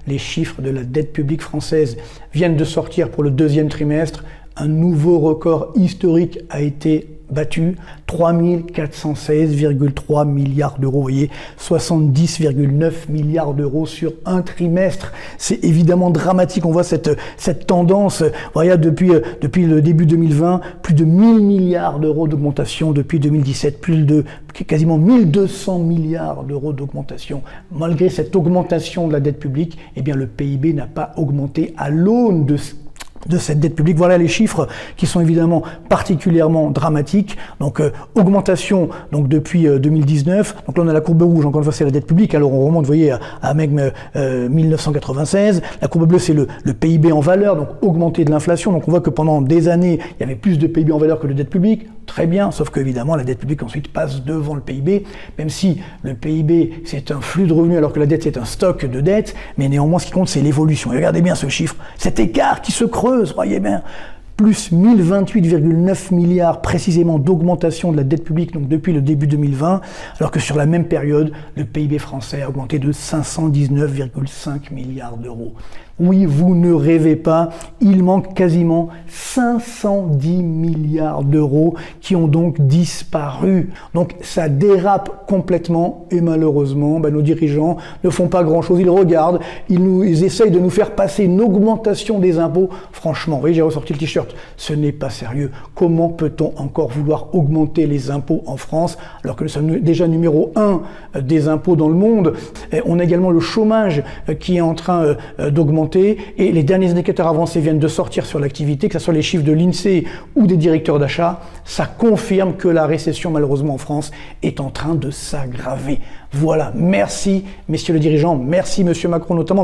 les chiffres de la dette publique française viennent de sortir pour le deuxième trimestre. Un nouveau record historique a été battu, 3 416,3 milliards d'euros, vous voyez, 70,9 milliards d'euros sur un trimestre. C'est évidemment dramatique, on voit cette tendance, voilà, depuis le début 2020, plus de 1000 milliards d'euros d'augmentation depuis 2017, quasiment 1200 milliards d'euros d'augmentation. Malgré cette augmentation de la dette publique, eh bien le PIB n'a pas augmenté à l'aune de cette dette publique. Voilà les chiffres qui sont évidemment particulièrement dramatiques. Donc augmentation donc depuis 2019. Donc là on a la courbe rouge, encore une fois c'est la dette publique. Alors on remonte, vous voyez, à même 1996. La courbe bleue c'est le PIB en valeur, donc augmenté de l'inflation. Donc on voit que pendant des années il y avait plus de PIB en valeur que de dette publique. Très bien, sauf que évidemment la dette publique ensuite passe devant le PIB, même si le PIB c'est un flux de revenus alors que la dette c'est un stock de dette, mais néanmoins ce qui compte c'est l'évolution. Et regardez bien ce chiffre, cet écart qui se creuse, voyez bien, plus 1028,9 milliards précisément d'augmentation de la dette publique donc depuis le début 2020, alors que sur la même période, le PIB français a augmenté de 519,5 milliards d'euros. Oui, vous ne rêvez pas, il manque quasiment 510 milliards d'euros qui ont donc disparu. Donc ça dérape complètement et malheureusement, nos dirigeants ne font pas grand-chose. Ils regardent, ils essayent de nous faire passer une augmentation des impôts. Franchement, vous voyez, j'ai ressorti le t-shirt, ce n'est pas sérieux. Comment peut-on encore vouloir augmenter les impôts en France alors que nous sommes déjà numéro 1 des impôts dans le monde? On a également le chômage qui est en train d'augmenter. Et les derniers indicateurs avancés viennent de sortir sur l'activité, que ce soit les chiffres de l'INSEE ou des directeurs d'achat, ça confirme que la récession malheureusement en France est en train de s'aggraver. Voilà, merci messieurs les dirigeants, merci monsieur Macron notamment.